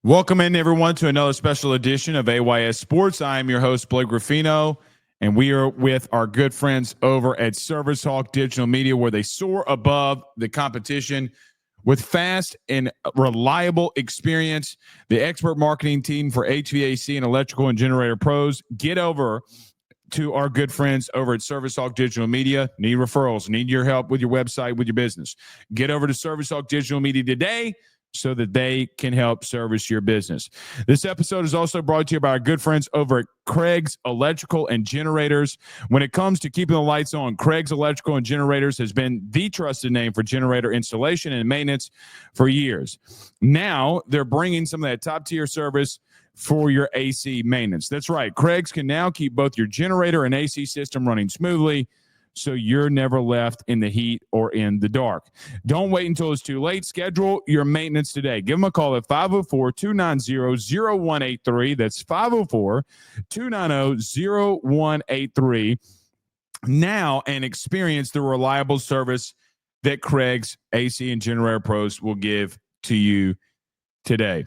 Welcome in, everyone, to another special edition of AYS Sports. I am your host, Blake Ruffino, and we are with our good friends over at Service Hawk Digital Media, where they soar above the competition with fast and reliable experience. The expert marketing team for HVAC and electrical and generator pros. Get over to our good friends over at Service Hawk Digital Media. Need referrals, need your help with your website, with your business. Get over to Service Hawk Digital Media today, so that they can help service your business. This episode is also brought to you by our good friends over at Craig's Electrical and Generators. When it comes to keeping the lights on, Craig's Electrical and Generators has been the trusted name for generator installation and maintenance for years. Now they're bringing some of that top-tier service for your AC maintenance. That's right. Craig's can now keep both your generator and AC system running smoothly, so you're never left in the heat or in the dark. Don't wait until it's too late. Schedule your maintenance today. Give them a call at 504-290-0183. That's 504-290-0183. Now, and experience the reliable service that Craig's AC and Generator Pros will give to you today.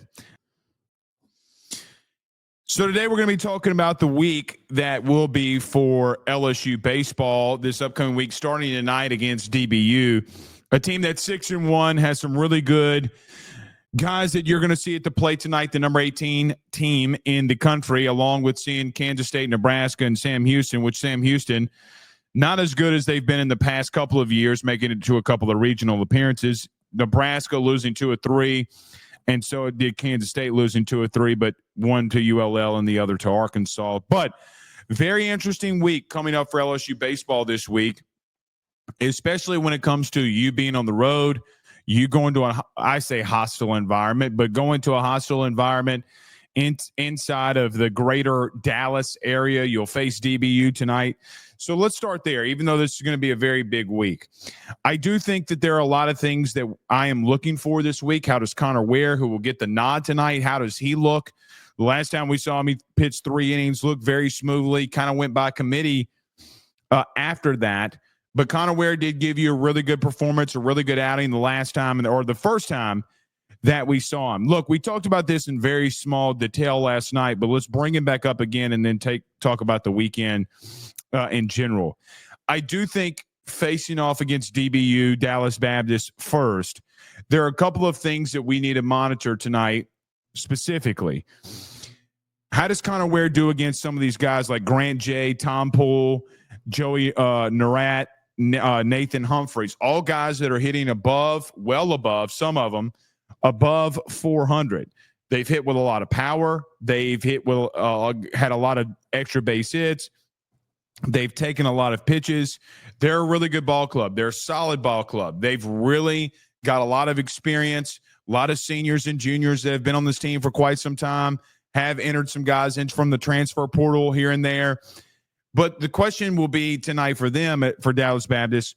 So today we're going to be talking about the week that will be for LSU baseball this upcoming week, starting tonight against DBU, a team that's 6-1, has some really good guys that you're going to see at the plate tonight, the number 18 team in the country, along with seeing Kansas State, Nebraska, and Sam Houston, which Sam Houston, not as good as they've been in the past couple of years, making it to a couple of regional appearances. Nebraska losing 2 of 3. And so it did Kansas State, losing 2 of 3, but one to ULL and the other to Arkansas. But very interesting week coming up for LSU baseball this week, especially when it comes to you being on the road, you going to I say hostile environment, but going to a hostile environment inside of the greater Dallas area. You'll face DBU tonight. So let's start there, even though this is going to be a very big week. I do think that there are a lot of things that I am looking for this week. How does Connor Ware, who will get the nod tonight, how does he look? The last time we saw him, he pitched 3 innings, looked very smoothly, kind of went by committee after that. But Connor Ware did give you a really good performance, a really good outing the last time, or the first time that we saw him. Look, we talked about this in very small detail last night, but let's bring him back up again and then talk about the weekend in general. I do think facing off against DBU, Dallas Baptist first, there are a couple of things that we need to monitor tonight specifically. How does Connor Ware do against some of these guys like Grant J, Tom Poole, Joey Narat, Nathan Humphreys, all guys that are hitting above, well above, some of them, above 400. They've hit with a lot of power. They've hit with had a lot of extra base hits. They've taken a lot of pitches. They're a really good ball club. They're a solid ball club. They've really got a lot of experience, a lot of seniors and juniors that have been on this team for quite some time, have entered some guys in from the transfer portal here and there. But the question will be tonight for them, for Dallas Baptist,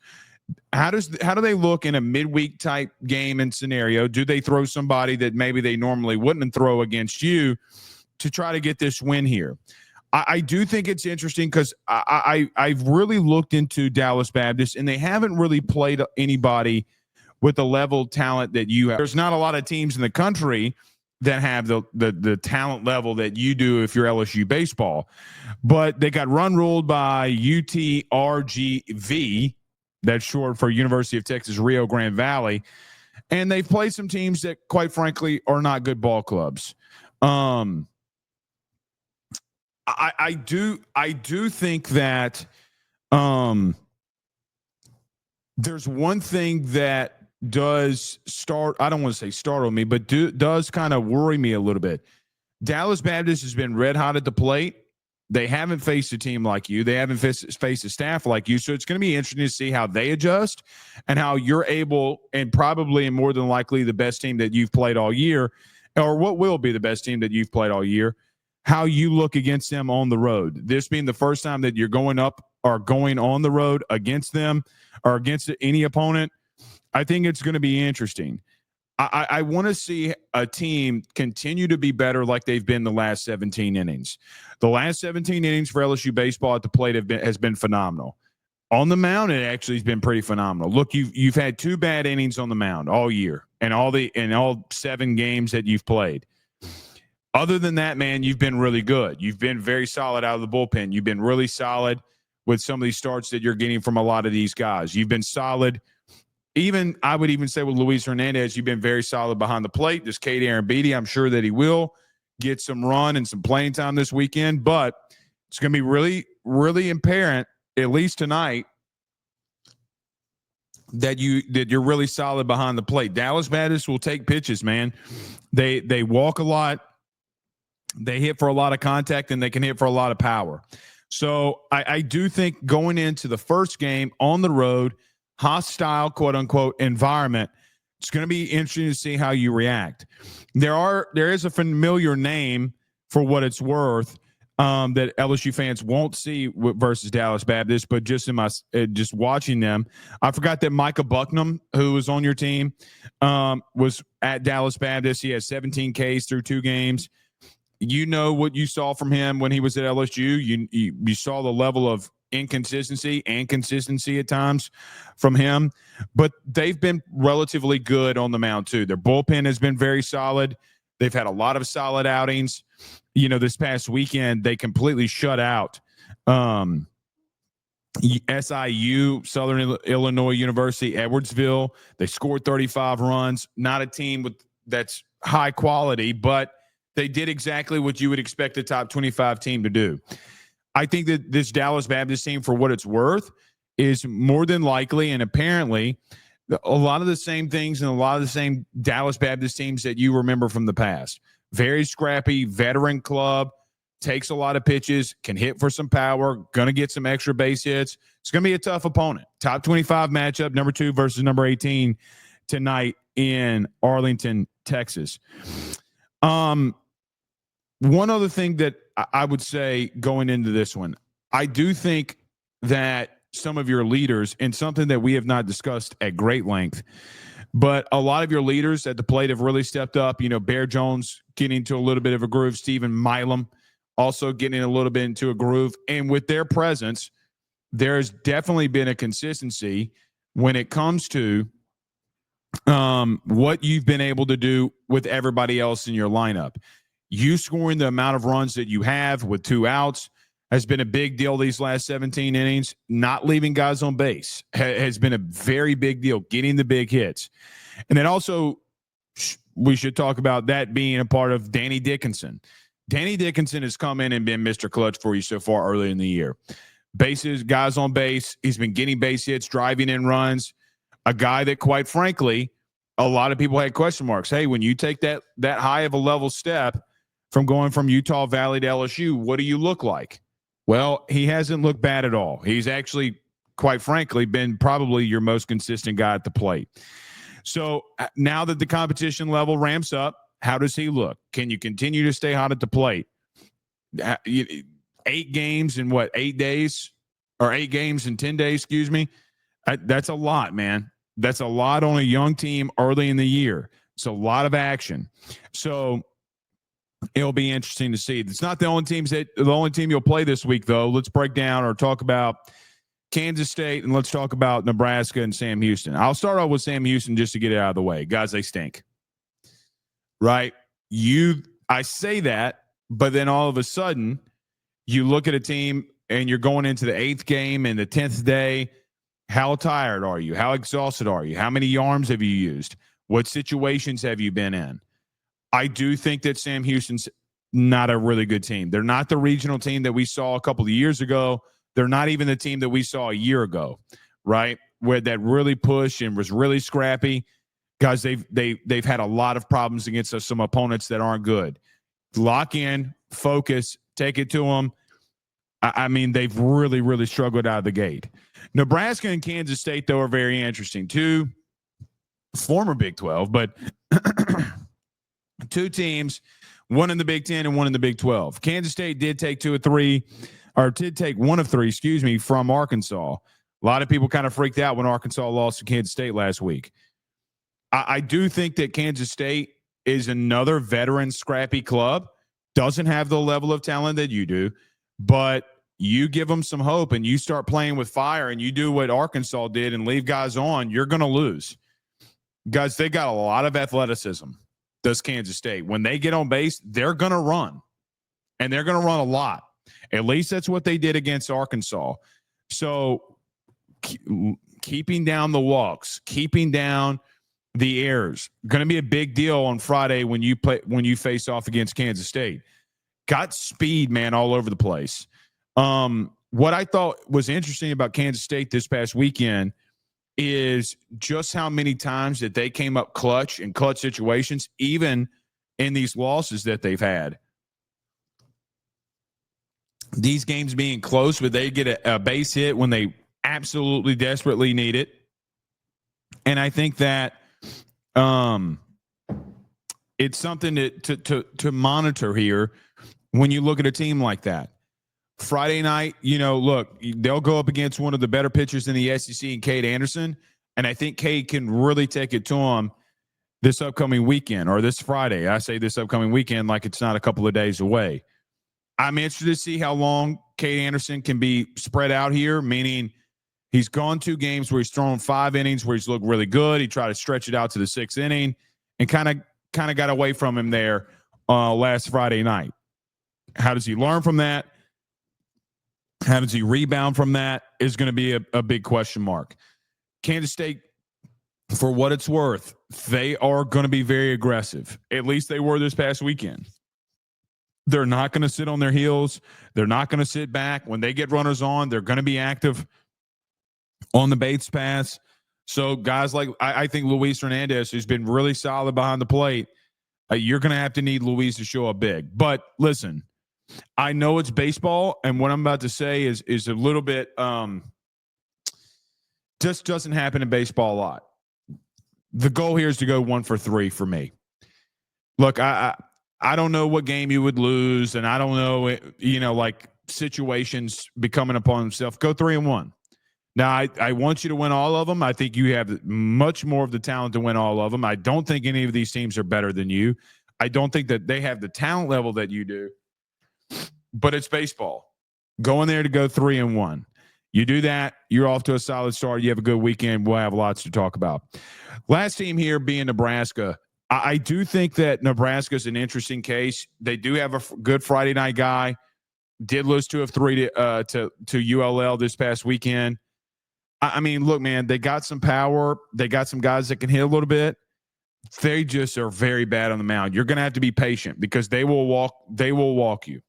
how do they look in a midweek type game and scenario? Do they throw somebody that maybe they normally wouldn't throw against you to try to get this win here? I do think it's interesting because I've really looked into Dallas Baptist, and they haven't really played anybody with the level of talent that you have. There's not a lot of teams in the country that have the talent level that you do if you're LSU baseball. But they got run ruled by UTRGV. That's short for University of Texas Rio Grande Valley. And they've played some teams that, quite frankly, are not good ball clubs. I do think that there's one thing that does I don't want to say startle me, but does kind of worry me a little bit. Dallas Baptist has been red hot at the plate. They haven't faced a team like you. They haven't faced a staff like you. So it's going to be interesting to see how they adjust and how you're able, and probably and more than likely the best team that you've played all year, or what will be the best team that you've played all year, how you look against them on the road. This being the first time that you're going up or going on the road against them or against any opponent, I think it's going to be interesting. I want to see a team continue to be better like they've been the last 17 innings. The last 17 innings for LSU baseball at the plate has been phenomenal. On the mound, it actually has been pretty phenomenal. Look, you've had 2 bad innings on the mound all year and all 7 games that you've played. Other than that, man, you've been really good. You've been very solid out of the bullpen. You've been really solid with some of these starts that you're getting from a lot of these guys. You've been solid. Even I would even say with Luis Hernandez, you've been very solid behind the plate. This Cade Aaron Beatty, I'm sure that he will get some run and some playing time this weekend, but it's going to be really, really apparent, at least tonight, that you're really solid behind the plate. Dallas Baptist will take pitches, man. They walk a lot. They hit for a lot of contact, and they can hit for a lot of power. So I do think going into the first game on the road, hostile, quote unquote, environment, it's going to be interesting to see how you react. There is a familiar name for what it's worth that LSU fans won't see versus Dallas Baptist, but just just watching them, I forgot that Micah Bucknam, who was on your team, was at Dallas Baptist. He has 17 Ks through 2 games. You know what you saw from him when he was at LSU. You saw the level of inconsistency and consistency at times from him, but they've been relatively good on the mound too. Their bullpen has been very solid. They've had a lot of solid outings. This past weekend, they completely shut out SIU, Southern Illinois University, Edwardsville. They scored 35 runs. Not a team that's high quality, but they did exactly what you would expect a top 25 team to do. I think that this Dallas Baptist team, for what it's worth, is more than likely and apparently a lot of the same things and a lot of the same Dallas Baptist teams that you remember from the past. Very scrappy, veteran club, takes a lot of pitches, can hit for some power, going to get some extra base hits. It's going to be a tough opponent. Top 25 matchup, number 2 versus number 18 tonight in Arlington, Texas. One other thing that I would say going into this one, I do think that some of your leaders, and something that we have not discussed at great length, but a lot of your leaders at the plate have really stepped up. Bear Jones getting into a little bit of a groove. Stephen Milam also getting a little bit into a groove. And with their presence, there has definitely been a consistency when it comes to what you've been able to do with everybody else in your lineup. You scoring the amount of runs that you have with 2 outs has been a big deal these last 17 innings. Not leaving guys on base has been a very big deal, getting the big hits. And then also, we should talk about that being a part of Danny Dickinson. Danny Dickinson has come in and been Mr. Clutch for you so far early in the year. Bases, guys on base. He's been getting base hits, driving in runs. A guy that, quite frankly, a lot of people had question marks. Hey, when you take that high of a level step from going from Utah Valley to LSU, what do you look like? Well, he hasn't looked bad at all. He's actually, quite frankly, been probably your most consistent guy at the plate. So now that the competition level ramps up, how does he look? Can you continue to stay hot at the plate? 8 games in 8 days? Or 8 games in 10 days, excuse me. That's a lot, man. That's a lot on a young team early in the year. It's a lot of action. So it'll be interesting to see. It's not the only team you'll play this week, though. Let's break down or talk about Kansas State, and let's talk about Nebraska and Sam Houston. I'll start off with Sam Houston just to get it out of the way. Guys, they stink. Right? I say that, but then all of a sudden, you look at a team and you're going into the 8th game and the 10th day. How tired are you? How exhausted are you? How many arms have you used? What situations have you been in? I do think that Sam Houston's not a really good team. They're not the regional team that we saw a couple of years ago. They're not even the team that we saw a year ago, right? Where that really pushed and was really scrappy. Guys, they've had a lot of problems against some opponents that aren't good. Lock in, focus, take it to them. I mean, they've really, really struggled out of the gate. Nebraska and Kansas State, though, are very interesting. 2 former Big 12, but 2 teams, one in the Big 10 and one in the Big 12. Kansas State did take 1 of 3, from Arkansas. A lot of people kind of freaked out when Arkansas lost to Kansas State last week. I do think that Kansas State is another veteran scrappy club. Doesn't have the level of talent that you do, but you give them some hope and you start playing with fire and you do what Arkansas did and leave guys on, you're going to lose. Guys, they got a lot of athleticism. does Kansas State. When they get on base, they're going to run, and they're going to run a lot. At least that's what they did against Arkansas. So keeping down the walks, keeping down the errors, going to be a big deal on Friday when you face off against Kansas State. Got speed, man, all over the place. What I thought was interesting about Kansas State this past weekend is just how many times that they came up clutch in clutch situations, even in these losses that they've had. These games being close, but they get a base hit when they absolutely desperately need it. And I think that it's something to monitor here when you look at a team like that. Friday night, look, they'll go up against one of the better pitchers in the SEC in Cade Anderson, and I think Cade can really take it to him this upcoming weekend, or this Friday. I say this upcoming weekend like it's not a couple of days away. I'm interested to see how long Cade Anderson can be spread out here, meaning he's gone 2 games where he's thrown 5 innings where he's looked really good. He tried to stretch it out to the 6th inning and kind of got away from him there last Friday night. How does he learn from that? How does he rebound from that is going to be a big question mark. Kansas State, for what it's worth, they are going to be very aggressive. At least they were this past weekend. They're not going to sit on their heels. They're not going to sit back. When they get runners on, they're going to be active on the base pass. So guys like, I think Luis Hernandez, who's been really solid behind the plate, you're going to have to need Luis to show up big. But listen, I know it's baseball, and what I'm about to say is a little bit just doesn't happen in baseball a lot. The goal here is to go 1 for 3 for me. Look, I don't know what game you would lose, and I don't know, like situations becoming upon themselves. Go 3-1. Now, I want you to win all of them. I think you have much more of the talent to win all of them. I don't think any of these teams are better than you. I don't think that they have the talent level that you do. But it's baseball. Go in there to go 3-1. You do that, you're off to a solid start. You have a good weekend. We'll have lots to talk about. Last team here being Nebraska. I do think that Nebraska is an interesting case. They do have a good Friday night guy. Did lose 2 of 3 to ULL this past weekend. I mean, look, man, they got some power. They got some guys that can hit a little bit. They just are very bad on the mound. You're going to have to be patient because they will walk you.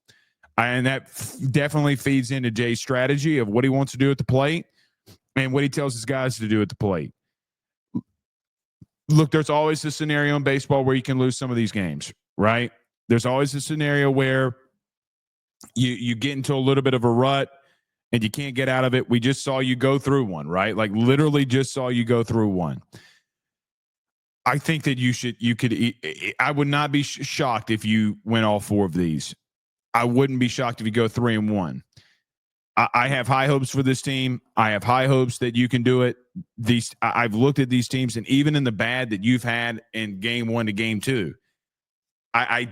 And that definitely feeds into Jay's strategy of what he wants to do at the plate and what he tells his guys to do at the plate. Look, there's always a scenario in baseball where you can lose some of these games, right? There's always a scenario where you get into a little bit of a rut and you can't get out of it. We just saw you go through one, right? Like literally just saw you go through one. I think that I would not be shocked if you win all 4 of these. I wouldn't be shocked if you go 3-1. I have high hopes for this team. I have high hopes that you can do it. I've looked at these teams, and even in the bad that you've had in game 1 to game 2, I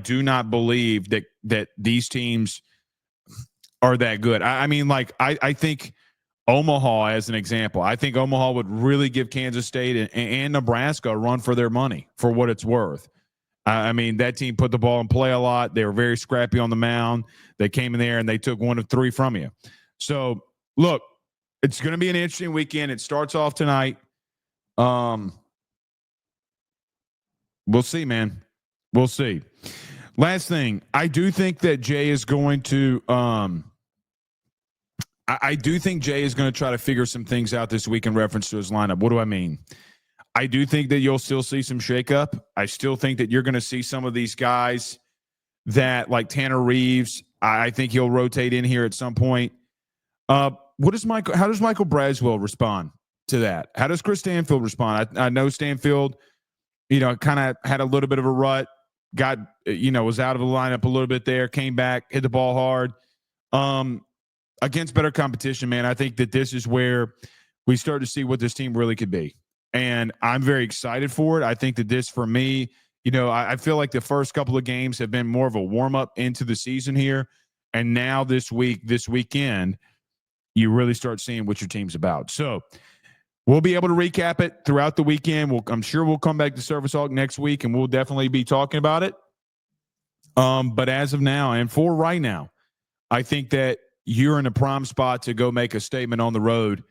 do not believe that these teams are that good. I think Omaha, as an example, I think Omaha would really give Kansas State and Nebraska a run for their money for what it's worth. That team put the ball in play a lot. They were very scrappy on the mound. They came in there and they took 1 of 3 from you. So, look, it's going to be an interesting weekend. It starts off tonight. We'll see, man. We'll see. Last thing, I do think that Jay is going to I do think Jay is going to try to figure some things out this week in reference to his lineup. What do I mean? I do think that you'll still see some shakeup. I still think that you're going to see some of these guys that, like Tanner Reeves, I think he'll rotate in here at some point. How does Michael Braswell respond to that? How does Chris Stanfield respond? I know Stanfield, kind of had a little bit of a rut, was out of the lineup a little bit there, came back, hit the ball hard. Against better competition, man, I think that this is where we start to see what this team really could be. And I'm very excited for it. I think that this, for me, I feel like the first couple of games have been more of a warm-up into the season here. And now this weekend, you really start seeing what your team's about. So we'll be able to recap it throughout the weekend. I'm sure we'll come back to Service Hawk next week, and we'll definitely be talking about it. But as of now, and for right now, I think that you're in a prime spot to go make a statement on the road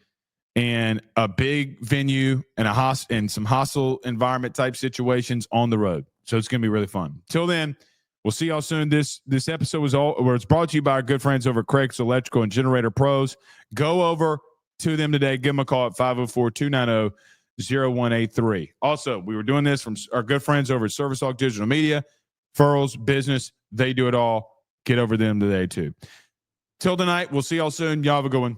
and a big venue and some hostile environment type situations on the road. So it's going to be really fun. Till then, we'll see y'all soon. This episode it's brought to you by our good friends over at Craig's Electrical and Generator Pros. Go over to them today. Give them a call at 504-290-0183. Also, we were doing this from our good friends over at Service Hawk Digital Media, Furls Business. They do it all. Get over them today too. Till tonight, we'll see y'all soon. Y'all have a good one.